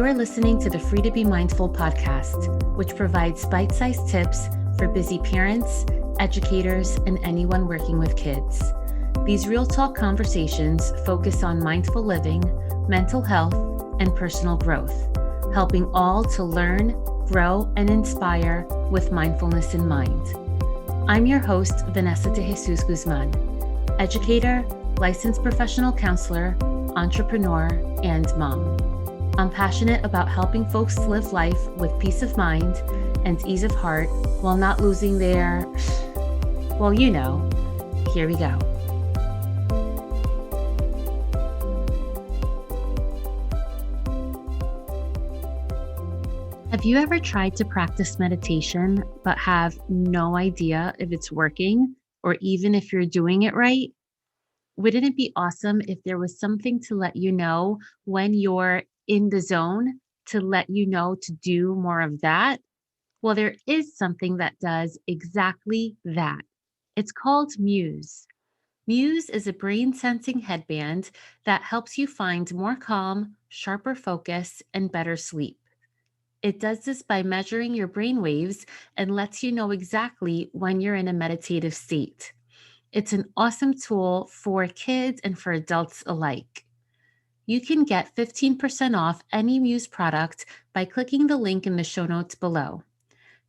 You're listening to the Free to Be Mindful podcast, which provides bite-sized tips for busy parents, educators, and anyone working with kids. These real talk conversations focus on mindful living, mental health, and personal growth, helping all to learn, grow, and inspire with mindfulness in mind. I'm your host, Vanessa de Jesus Guzman, educator, licensed professional counselor, entrepreneur, and mom. I'm passionate about helping folks live life with peace of mind and ease of heart while not losing their, well, you know, here we go. Have you ever tried to practice meditation but have no idea if it's working or even if you're doing it right? Wouldn't it be awesome if there was something to let you know when you're in the zone, to let you know to do more of that? Well, there is something that does exactly that. It's called Muse. Muse is a brain sensing headband that helps you find more calm, sharper focus, and better sleep. It does this by measuring your brain waves and lets you know exactly when you're in a meditative state. It's an awesome tool for kids and for adults alike. You can get 15% off any Muse product by clicking the link in the show notes below.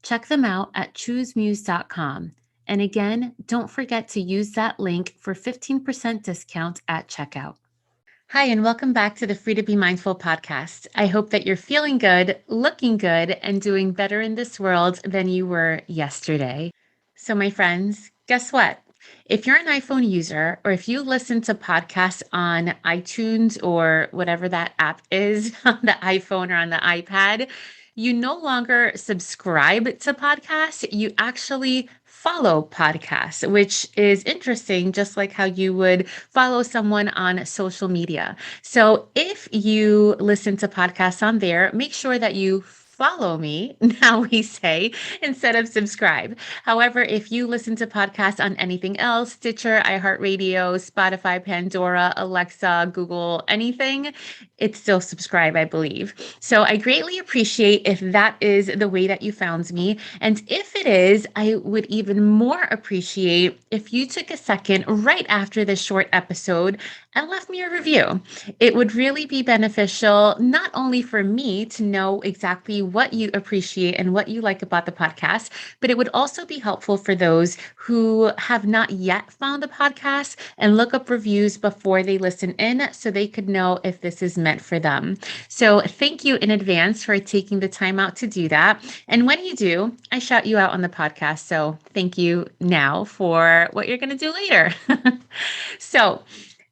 Check them out at choosemuse.com. And again, don't forget to use that link for 15% discount at checkout. Hi, and welcome back to the Free to Be Mindful podcast. I hope that you're feeling good, looking good, and doing better in this world than you were yesterday. So, my friends, guess what? If you're an iPhone user, or if you listen to podcasts on iTunes or whatever that app is on the iPhone or on the iPad, you no longer subscribe to podcasts, you actually follow podcasts, which is interesting, just like how you would follow someone on social media. So if you listen to podcasts on there, make sure that you follow me, now we say, instead of subscribe. However, if you listen to podcasts on anything else, Stitcher, iHeartRadio, Spotify, Pandora, Alexa, Google, anything, it's still subscribe, I believe. So I greatly appreciate if that is the way that you found me. And if it is, I would even more appreciate if you took a second right after this short episode and left me a review. It would really be beneficial, not only for me to know exactly what you appreciate and what you like about the podcast, but it would also be helpful for those who have not yet found the podcast and look up reviews before they listen in so they could know if this is meant for them. So thank you in advance for taking the time out to do that. And when you do, I shout you out on the podcast. So thank you now for what you're going to do later. So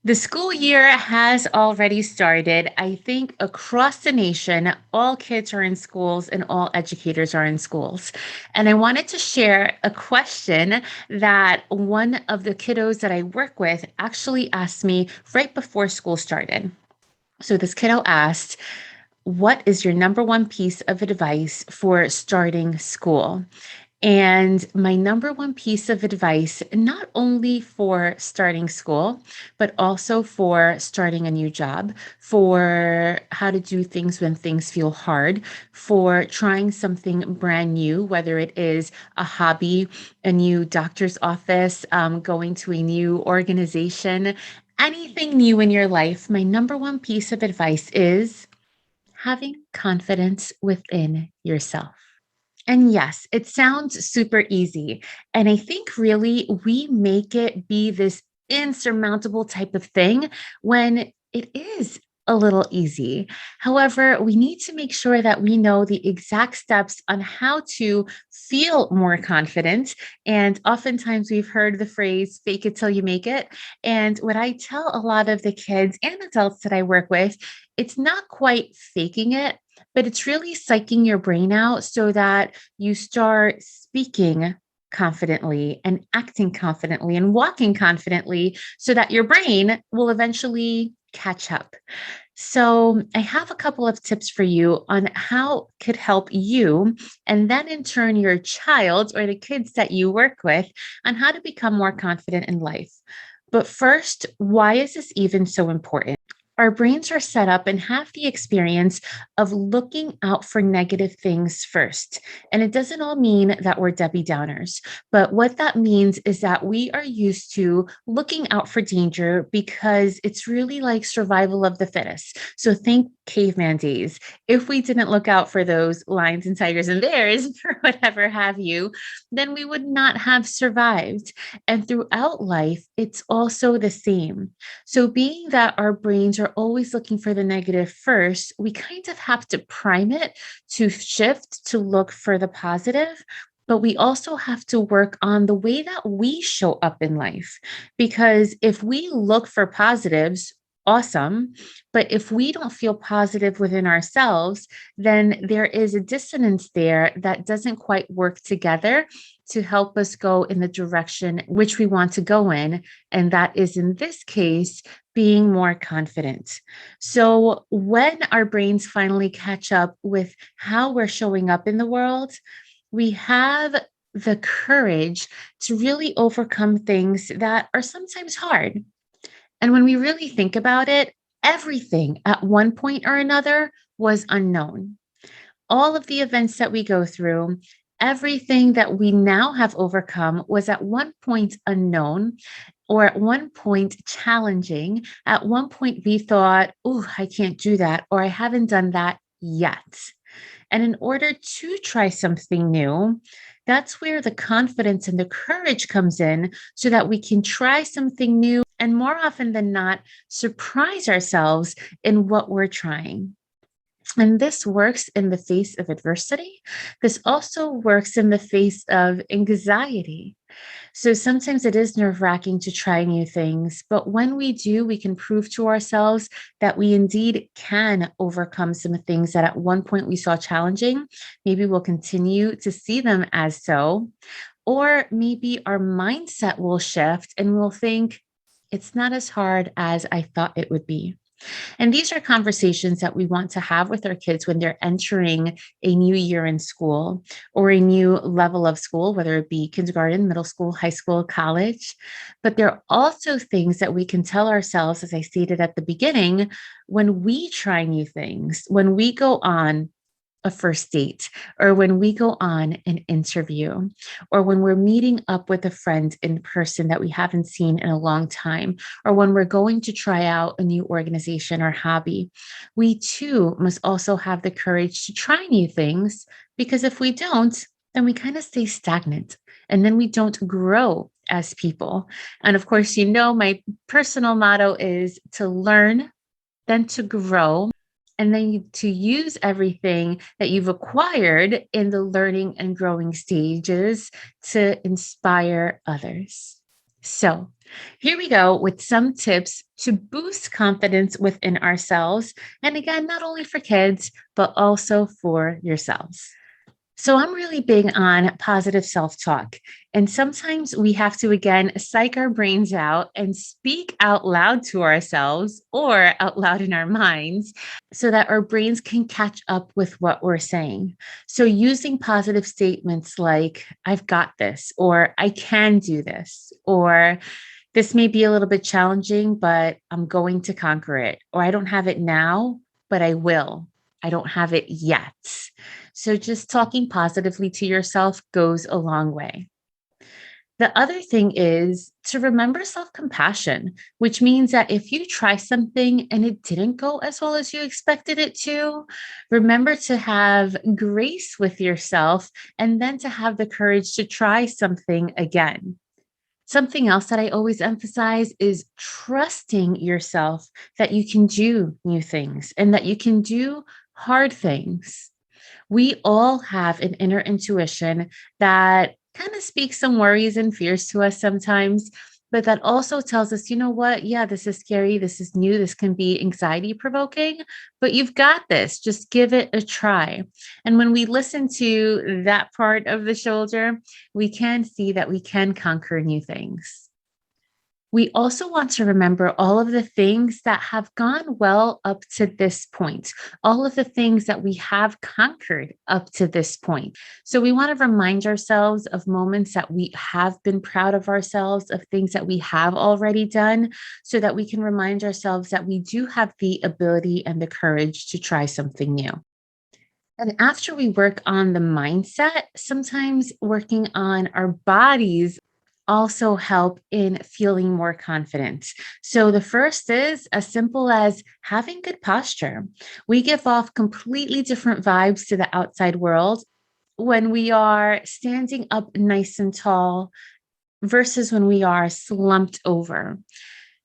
the school year has already started. I think across the nation, all kids are in schools and all educators are in schools. And I wanted to share a question that one of the kiddos that I work with actually asked me right before school started. So this kiddo asked, what is your number one piece of advice for starting school? And my number one piece of advice, not only for starting school, but also for starting a new job, for how to do things when things feel hard, for trying something brand new, whether it is a hobby, a new doctor's office, going to a new organization, anything new in your life, my number one piece of advice is having confidence within yourself. And yes, it sounds super easy. And I think really we make it be this insurmountable type of thing when it is a little easy. However, we need to make sure that we know the exact steps on how to feel more confident. And oftentimes we've heard the phrase, fake it till you make it. And what I tell a lot of the kids and adults that I work with, it's not quite faking it, but it's really psyching your brain out so that you start speaking confidently and acting confidently and walking confidently so that your brain will eventually catch up. So I have a couple of tips for you on how it could help you, and then in turn your child or the kids that you work with, on how to become more confident in life. But first, why is this even so important? Our brains are set up and have the experience of looking out for negative things first. And it doesn't all mean that we're Debbie Downers, but what that means is that we are used to looking out for danger because it's really like survival of the fittest. So think caveman days. If we didn't look out for those lions and tigers and bears or whatever have you, then we would not have survived. And throughout life, it's also the same. So, being that our brains are always looking for the negative first, we kind of have to prime it to shift to look for the positive. But we also have to work on the way that we show up in life. Because if we look for positives, awesome. But if we don't feel positive within ourselves, then there is a dissonance there that doesn't quite work together to help us go in the direction which we want to go in. And that is, in this case, being more confident. So, when our brains finally catch up with how we're showing up in the world, we have the courage to really overcome things that are sometimes hard. And when we really think about it, everything at one point or another was unknown. All of the events that we go through, everything that we now have overcome was at one point unknown or at one point challenging. At one point, we thought, oh, I can't do that, or I haven't done that yet. And in order to try something new, that's where the confidence and the courage comes in so that we can try something new and more often than not, surprise ourselves in what we're trying. And this works in the face of adversity. This also works in the face of anxiety. So sometimes it is nerve wracking to try new things, but when we do, we can prove to ourselves that we indeed can overcome some things that at one point we saw challenging. Maybe we'll continue to see them as so, or maybe our mindset will shift and we'll think it's not as hard as I thought it would be. And these are conversations that we want to have with our kids when they're entering a new year in school or a new level of school, whether it be kindergarten, middle school, high school, college. But there are also things that we can tell ourselves, as I stated at the beginning, when we try new things, when we go on a first date, or when we go on an interview, or when we're meeting up with a friend in person that we haven't seen in a long time, or when we're going to try out a new organization or hobby, we too must also have the courage to try new things, because if we don't, then we kind of stay stagnant and then we don't grow as people. And of course, my personal motto is to learn, then to grow, and then to use everything that you've acquired in the learning and growing stages to inspire others. So, here we go with some tips to boost confidence within ourselves. And again, not only for kids, but also for yourselves. So I'm really big on positive self-talk. And sometimes we have to, again, psych our brains out and speak out loud to ourselves or out loud in our minds so that our brains can catch up with what we're saying. So using positive statements like, I've got this, or I can do this, or this may be a little bit challenging, but I'm going to conquer it, or I don't have it now, but I will. I don't have it yet. So just talking positively to yourself goes a long way. The other thing is to remember self compassion, which means that if you try something and it didn't go as well as you expected it to, remember to have grace with yourself and then to have the courage to try something again. Something else that I always emphasize is trusting yourself that you can do new things and that you can do hard things. We all have an inner intuition that kind of speaks some worries and fears to us sometimes, but that also tells us, you know what? Yeah, this is scary. This is new. This can be anxiety provoking, but you've got this. Just give it a try. And when we listen to that part of the shoulder, we can see that we can conquer new things. We also want to remember all of the things that have gone well up to this point, all of the things that we have conquered up to this point. So we want to remind ourselves of moments that we have been proud of ourselves, of things that we have already done, so that we can remind ourselves that we do have the ability and the courage to try something new. And after we work on the mindset, sometimes working on our bodies also help in feeling more confident. So the first is as simple as having good posture. We give off completely different vibes to the outside world when we are standing up nice and tall versus when we are slumped over.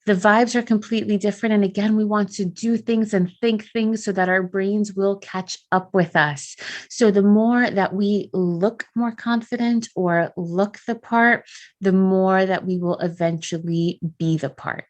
The vibes are completely different. And again, we want to do things and think things so that our brains will catch up with us. So the more that we look more confident or look the part, the more that we will eventually be the part.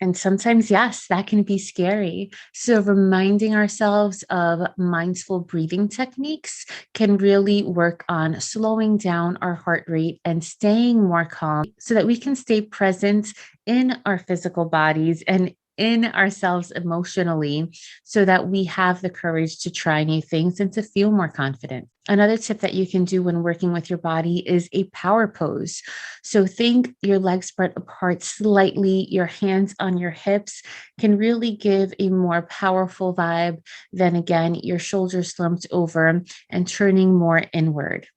And sometimes, yes, that can be scary. So, reminding ourselves of mindful breathing techniques can really work on slowing down our heart rate and staying more calm so that we can stay present in our physical bodies and in ourselves emotionally so that we have the courage to try new things and to feel more confident. Another tip that you can do when working with your body is a power pose. So think your legs spread apart slightly, your hands on your hips can really give a more powerful vibe than again, your shoulders slumped over and turning more inward.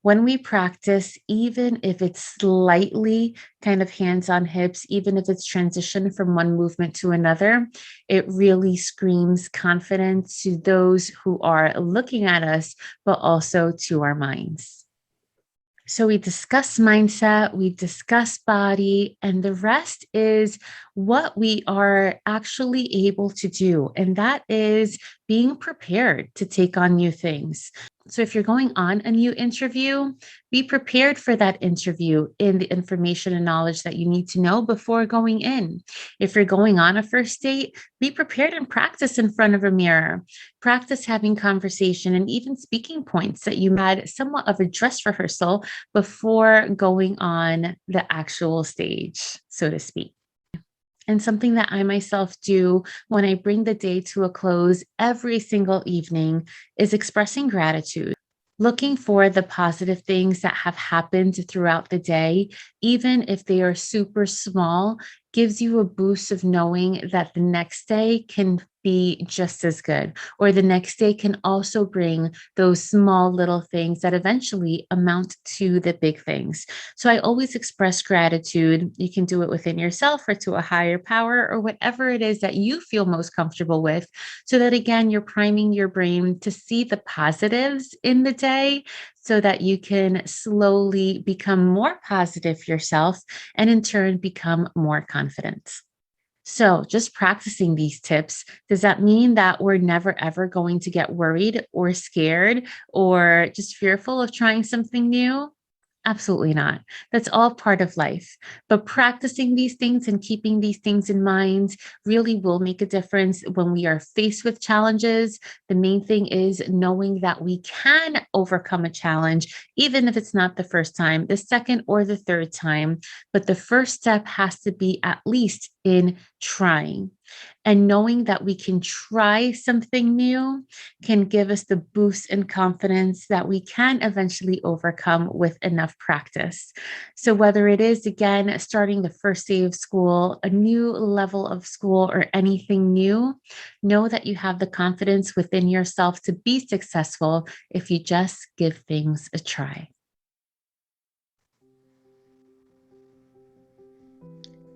When we practice, even if it's slightly kind of hands on hips, even if it's transition from one movement to another, it really screams confidence to those who are looking at us, but also to our minds. So we discuss mindset, we discuss body, and the rest is what we are actually able to do. And that is being prepared to take on new things. So if you're going on a new interview, be prepared for that interview in the information and knowledge that you need to know before going in. If you're going on a first date, be prepared and practice in front of a mirror. Practice having conversation and even speaking points that you had somewhat of a dress rehearsal before going on the actual stage, so to speak. And something that I myself do when I bring the day to a close every single evening is expressing gratitude, looking for the positive things that have happened throughout the day, even if they are super small, gives you a boost of knowing that the next day can be just as good, or the next day can also bring those small little things that eventually amount to the big things. So I always express gratitude. You can do it within yourself or to a higher power or whatever it is that you feel most comfortable with, so that again, you're priming your brain to see the positives in the day so that you can slowly become more positive yourself and in turn become more confident. So, just practicing these tips, does that mean that we're never ever going to get worried or scared or just fearful of trying something new? Absolutely not. That's all part of life. But practicing these things and keeping these things in mind really will make a difference when we are faced with challenges. The main thing is knowing that we can overcome a challenge, even if it's not the first time, the second or the third time. But the first step has to be at least in trying. And knowing that we can try something new can give us the boost and confidence that we can eventually overcome with enough practice. So, whether it is, again, starting the first day of school, a new level of school, or anything new, know that you have the confidence within yourself to be successful if you just give things a try.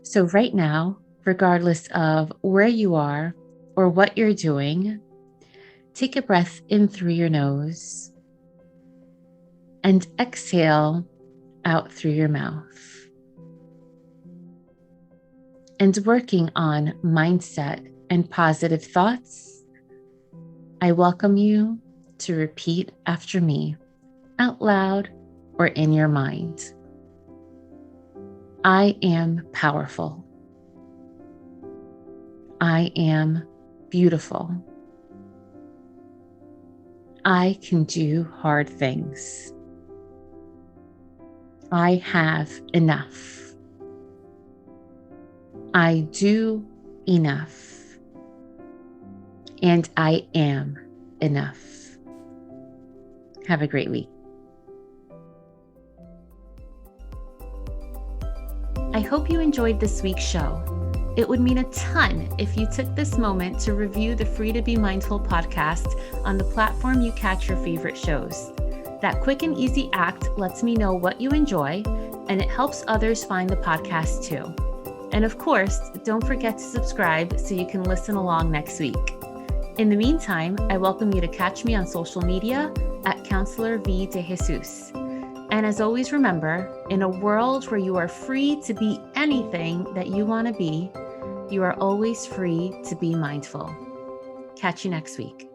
So, right now, regardless of where you are or what you're doing, take a breath in through your nose and exhale out through your mouth. And working on mindset and positive thoughts, I welcome you to repeat after me out loud or in your mind. I am powerful. I am beautiful. I can do hard things. I have enough. I do enough. And I am enough. Have a great week. I hope you enjoyed this week's show. It would mean a ton if you took this moment to review the Free to Be Mindful podcast on the platform you catch your favorite shows. That quick and easy act lets me know what you enjoy, and it helps others find the podcast too. And of course, don't forget to subscribe so you can listen along next week. In the meantime, I welcome you to catch me on social media at Counselor V de Jesus. And as always, remember, in a world where you are free to be anything that you want to be, you are always free to be mindful. Catch you next week.